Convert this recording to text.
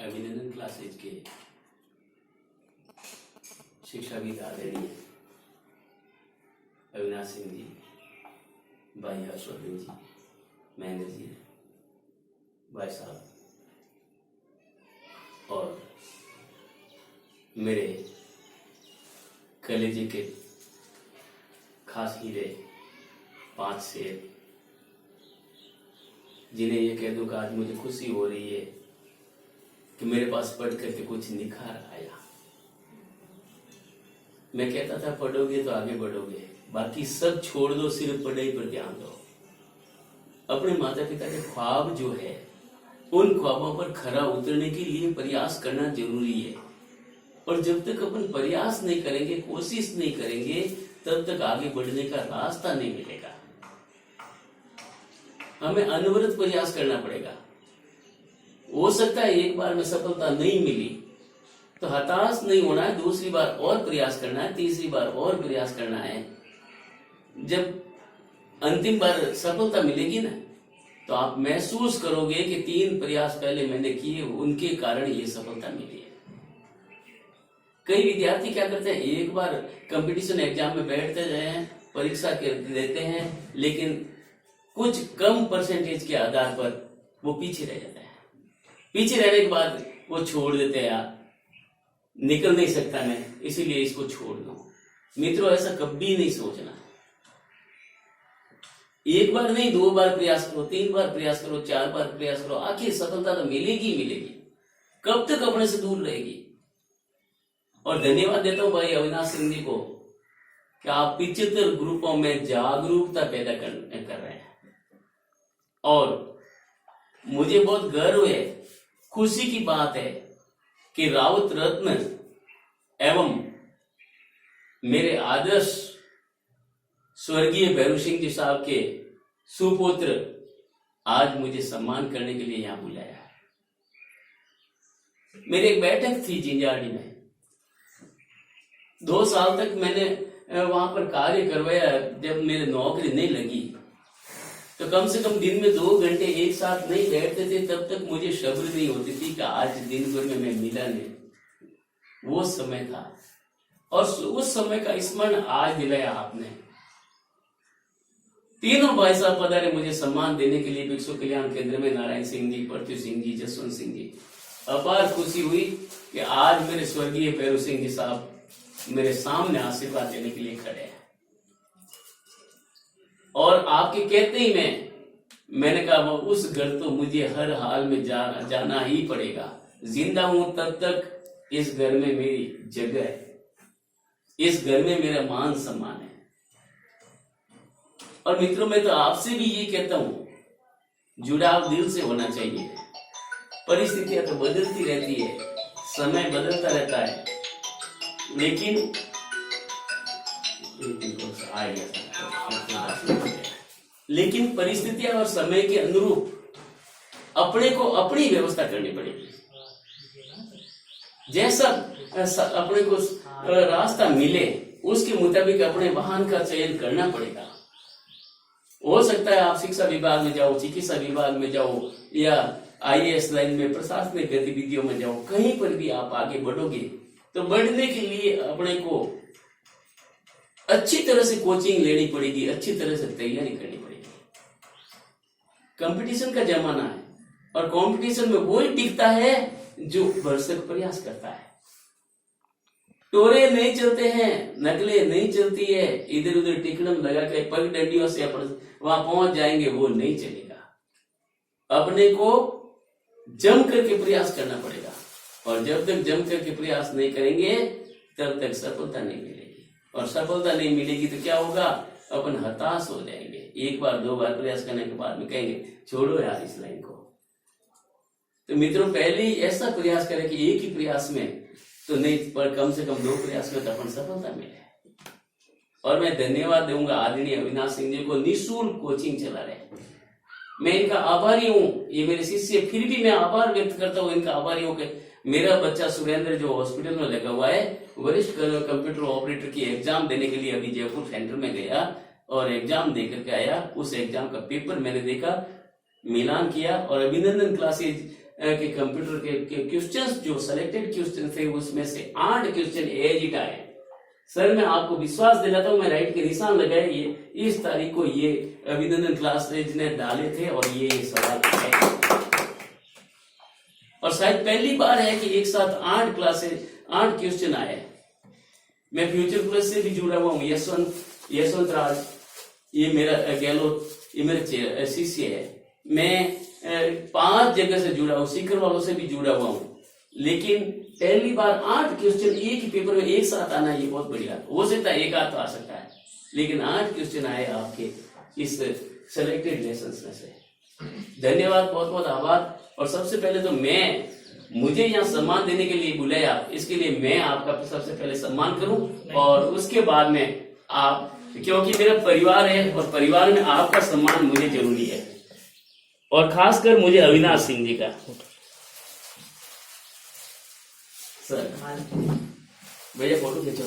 अभिनंदन क्लासेज के शिक्षाविद आदरणीय अविनाश सिंह जी, भाई हर्षवर्धन जी, महेंद्र जी, भाई साहब और मेरे कलेजे के खास हीरे 5 शेर, जिन्हें ये कह दूं कि आज मुझे खुशी हो रही है कि मेरे पास पढ़ करके कुछ निखार आया। मैं कहता था पढ़ोगे तो आगे बढ़ोगे, बाकी सब छोड़ दो, सिर्फ पढ़ाई पर ध्यान दो। अपने माता पिता के ख्वाब जो है, उन ख्वाबों पर खरा उतरने के लिए प्रयास करना जरूरी है। और जब तक अपन प्रयास नहीं करेंगे, कोशिश नहीं करेंगे, तब तक आगे बढ़ने का रास्ता नहीं मिलेगा। हमें अनवरत प्रयास करना पड़ेगा। हो सकता है एक बार में सफलता नहीं मिली तो हताश नहीं होना है, दूसरी बार और प्रयास करना है, तीसरी बार और प्रयास करना है। जब अंतिम बार सफलता मिलेगी ना, तो आप महसूस करोगे कि 3 प्रयास पहले मैंने किए, उनके कारण ये सफलता मिली है। कई विद्यार्थी क्या करते हैं, एक बार कंपटीशन एग्जाम में बैठते हैं, परीक्षा देते हैं, लेकिन कुछ कम परसेंटेज के आधार पर वो पीछे रह जाते हैं। पीछे रहने के बाद वो छोड़ देते हैं, यार निकल नहीं सकता मैं, इसीलिए इसको छोड़ दो। मित्रों, ऐसा कभी नहीं सोचना। एक बार नहीं, 2 बार प्रयास करो, 3 बार प्रयास करो, 4 बार प्रयास करो, आखिर सफलता तो मिलेगी मिलेगी। कब तक अपने से दूर रहेगी। और धन्यवाद देता हूं भाई अविनाश सिंह जी को कि आप 75 ग्रुपों में जागरूकता पैदा कर रहे हैं। और मुझे बहुत गर्व है, खुशी की बात है कि राउत रत्न एवं मेरे आदर्श स्वर्गीय भैरू सिंह जी साहब के सुपुत्र आज मुझे सम्मान करने के लिए यहां बुलाया है। मेरी एक बैठक थी जिंजाड़ी में, 2 साल तक मैंने वहां पर कार्य करवाया। जब मेरी नौकरी नहीं लगी तो कम से कम दिन में 2 घंटे एक साथ नहीं बैठते थे, तब तक मुझे सब्र नहीं होती थी कि आज दिन भर में मैं मिला नहीं। वो समय था और उस समय का स्मरण आज दिलाया आपने। तीनों भाई साहब पधारे मुझे सम्मान देने के लिए भिक्षु कल्याण केंद्र में। नारायण सिंह जी, पृथ्वी सिंह जी, जसवंत सिंह जी। अपार खुशी हुई कि आज मेरे स्वर्गीय भैरू सिंह जी साहब मेरे सामने आशीर्वाद देने के लिए खड़े हैं। और आपके कहते ही मैंने कहा वो उस घर तो मुझे हर हाल में जाना ही पड़ेगा। जिंदा हूं तब तक इस घर में मेरी जगह है, इस घर में मेरा मान सम्मान है। और मित्रों, मैं तो आपसे भी ये कहता हूं, जुड़ाव दिल से होना चाहिए। परिस्थितियां तो बदलती रहती है, समय बदलता रहता है, लेकिन परिस्थितियां और समय के अनुरूप अपने को अपनी व्यवस्था करनी पड़ेगी। जैसा अपने को रास्ता मिले उसके मुताबिक अपने वाहन का चयन करना पड़ेगा। हो सकता है आप शिक्षा विभाग में जाओ, चिकित्सा विभाग में जाओ, या IAS लाइन में, प्रशासनिक गतिविधियों में जाओ, कहीं पर भी आप आगे बढ़ोगे तो बढ़ने के लिए अपने को अच्छी तरह से कोचिंग लेनी पड़ेगी, अच्छी तरह से तैयारी करनी पड़ेगी। कंपटीशन का जमाना है और कंपटीशन में वही टिकता है जो भरसक प्रयास करता है। टोरे नहीं चलते हैं, नकलें नहीं चलती है, इधर उधर टिकड़म लगा के पगडंडियों से अपन वहां पहुंच जाएंगे, वो नहीं चलेगा। अपने को जम करके प्रयास करना पड़ेगा। और जब तक जम करके प्रयास नहीं करेंगे तब तक सफलता नहीं मिलेगी। और सफलता नहीं मिलेगी तो क्या होगा, अपन हताश हो जाएंगे। 1 बार 2 बार प्रयास करने के बाद में कहेंगे छोड़ो यार इस लाइन को। तो मित्रों, पहले ही ऐसा प्रयास करें कि एक ही प्रयास में तो नहीं, पर कम से कम 2 प्रयास में तो अपन सफलता मिले। और मैं धन्यवाद दूंगा आदरणीय अविनाश सिंह जी को, निःशुल्क कोचिंग चला रहे हैं। मैं इनका आभारी हूं, ये मेरे शिष्य, फिर भी मैं आभार व्यक्त करता हूं इनका आभारी हूं कि मेरा बच्चा सुरेंद्र जो हॉस्पिटल में लगा हुआ है, वरिष्ठ कंप्यूटर ऑपरेटर की एग्जाम देने के लिए अभी जयपुर सेंटर में गया और एग्जाम दे करके आया। उस एग्जाम का पेपर मैंने देखा, मिलान किया और अभिनंदन क्लासेज के कंप्यूटर के क्वेश्चंस जो सिलेक्टेड क्वेश्चन थे उसमें से 8 क्वेश्चन एज इट आए। सर मैं आपको विश्वास दिलाता हूं, मैं राइट के निशान लगाए, ये इस तारीख को ये अभिनंदन क्लासेज ने डाले थे और ये सवाल है। और शायद पहली बार है कि एक साथ 8 क्वेश्चन आए। मैं फ्यूचर प्लस से भी जुड़ा हुआ हूँ, यशवंत राज, ये मेरा गहलोत, ये मेरे शिष्य है। मैं 5 जगह से जुड़ा हूँ, सीकर वालों से भी जुड़ा हुआ हूँ, लेकिन पहली बार 8 क्वेश्चन एक ही पेपर में एक साथ आना ये बहुत बढ़िया। हो सकता है एक आध तो आ सकता है, लेकिन 8 क्वेश्चन आए आपके इस सेलेक्टेड लेसन्स में से। धन्यवाद, बहुत बहुत आभार। और सबसे पहले तो मुझे यहाँ सम्मान देने के लिए बुलाया, इसके लिए मैं आपका सबसे पहले सम्मान करूं, और उसके बाद में आप, क्योंकि मेरा परिवार है और परिवार में आपका सम्मान मुझे जरूरी है, और खासकर मुझे अविनाश सिंह जी का। सर भैया फोटो खींचो।